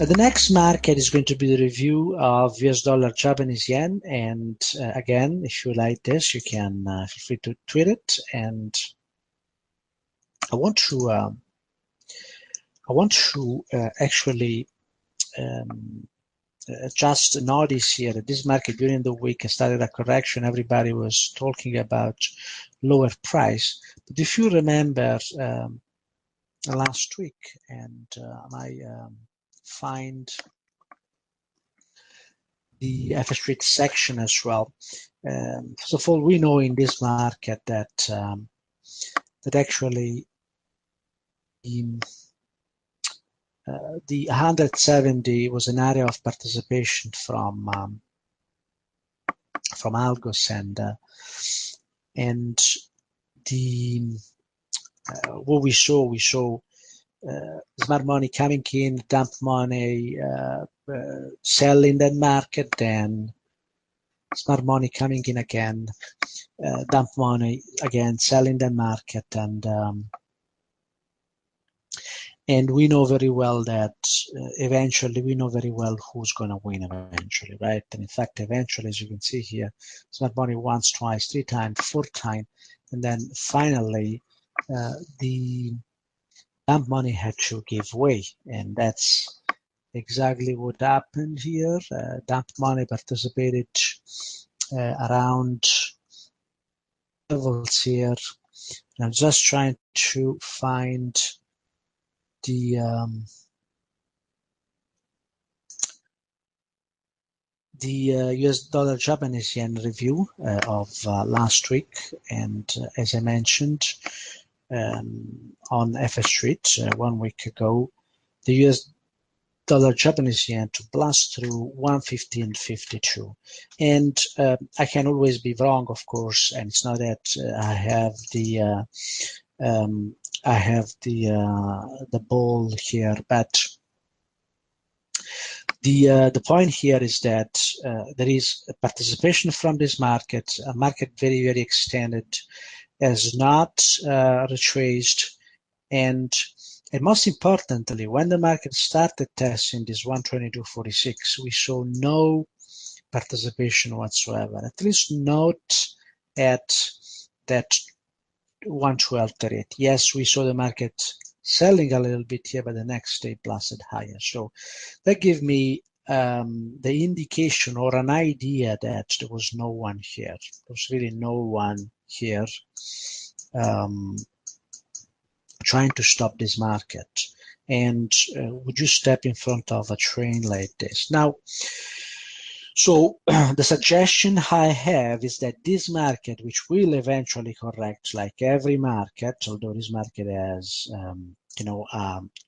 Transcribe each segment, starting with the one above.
The next market is going to be the review of US dollar Japanese yen. And again, if you like this, you can feel free to tweet it. And I want to actually just notice here that this market during the week started a correction. Everybody was talking about lower price. But if you remember last week, and I find the FS Street section as well. First of all, we know in this market that that actually the 170 was an area of participation from algos, and the what we saw smart money coming in, dump money, sell in that market, then smart money coming in again, dump money again, sell in that market, and we know very well that eventually we know very well who's going to win eventually, right? And in fact, eventually, as you can see here, smart money once, twice, three times, four times, and then finally the dump money had to give way, and that's exactly what happened here. Dump money participated around levels here. And I'm just trying to find the US dollar Japanese yen review of last week, and as I mentioned on FS Street 1 week ago, the US dollar Japanese yen to blast through 115.52, and I can always be wrong, of course, and it's not that I have the ball here, but the point here is that there is a participation from this market, a market very, very extended, has not retraced, and most importantly, when the market started testing this 122.46, we saw no participation whatsoever, at least not at that 112.38. Yes, we saw the market selling a little bit here, but the next day blasted higher. So that gave me the indication or an idea that there was no one here. There was really no one here trying to stop this market. And would you step in front of a train like this? Now, so the suggestion I have is that this market, which will eventually correct like every market, although this market has a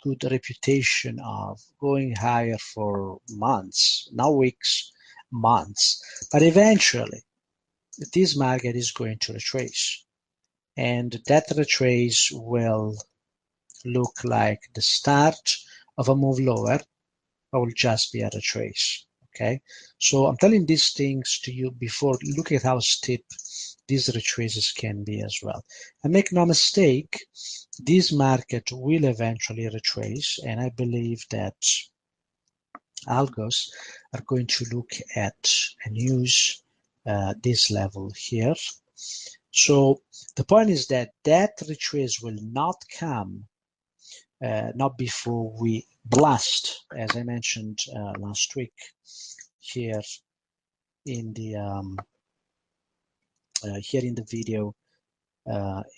good reputation of going higher for months, not weeks, months, but eventually this market is going to retrace, and that retrace will look like the start of a move lower, or will just be a retrace. Okay, so I'm telling these things to you before. Look at how steep these retraces can be as well. And make no mistake, this market will eventually retrace, and I believe that algos are going to look at and use this level here. So the point is that retrace will not come not before we blast, as I mentioned last week here in the video,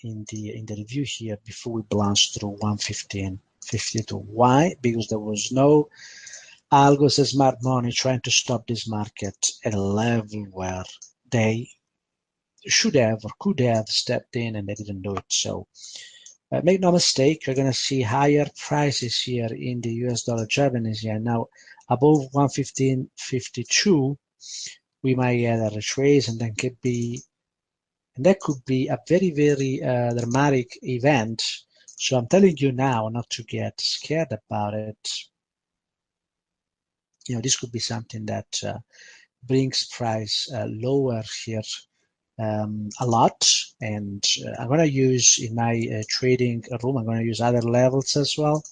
in the review here, before we blast through 115.52. Why? Because there was no algos and smart money trying to stop this market at a level where they should have or could have stepped in, and they didn't do it. So make no mistake, you're going to see higher prices here in the US dollar Japanese yen. Now, above 115.52, we might get a retrace, and then that could be a very, very dramatic event. So I'm telling you now not to get scared about it. This could be something that brings price lower here a lot, and I'm going to use in my trading room, I'm going to use other levels as well.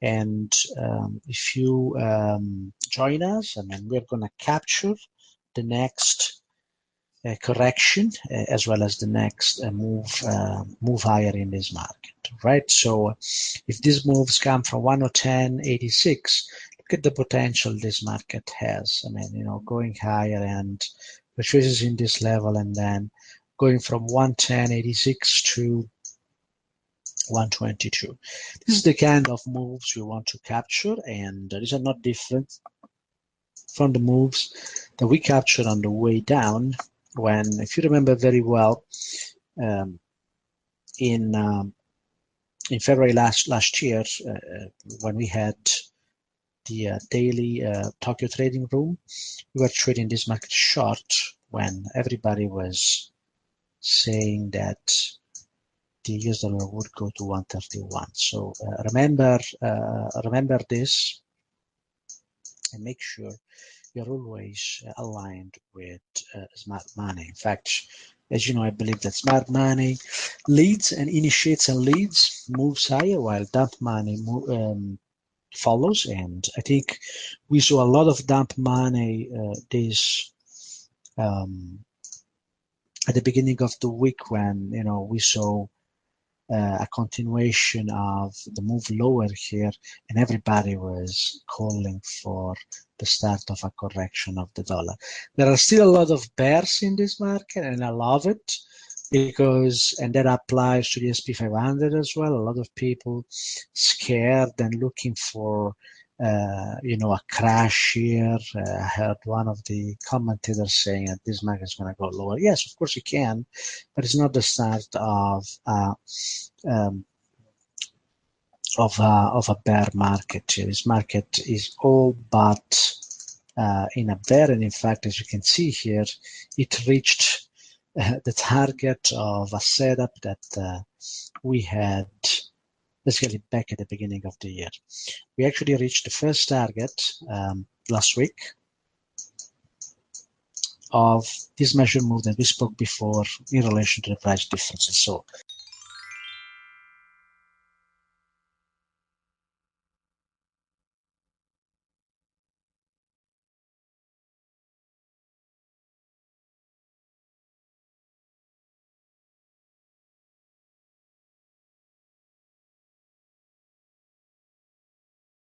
And if you join us, I mean, we're going to capture the next correction as well as the next move higher in this market, right? So if these moves come from 110.86, look at the potential this market has. I mean, going higher and retraces in this level and then going from 110.86 to 122. This is the kind of moves we want to capture, and these are not different from the moves that we captured on the way down when, if you remember very well, in February last year, when we had the daily Tokyo trading room, we were trading this market short when everybody was saying that the US dollar would go to 131. So remember this, and make sure you're always aligned with smart money. In fact, as you know, I believe that smart money leads and initiates and leads, moves higher, while dump money follows. And I think we saw a lot of dump money at the beginning of the week when we saw a continuation of the move lower here, and everybody was calling for the start of a correction of the dollar. There are still a lot of bears in this market, and I love it because, and that applies to the SP 500 as well. A lot of people scared and looking for a crash here. I heard one of the commentators saying that this market is going to go lower. Yes, of course you can, but it's not the start of a bear market. This market is all but in a bear, and in fact, as you can see here, it reached the target of a setup that we had basically back at the beginning of the year. We actually reached the first target last week of this measure move that we spoke before in relation to the price differences. So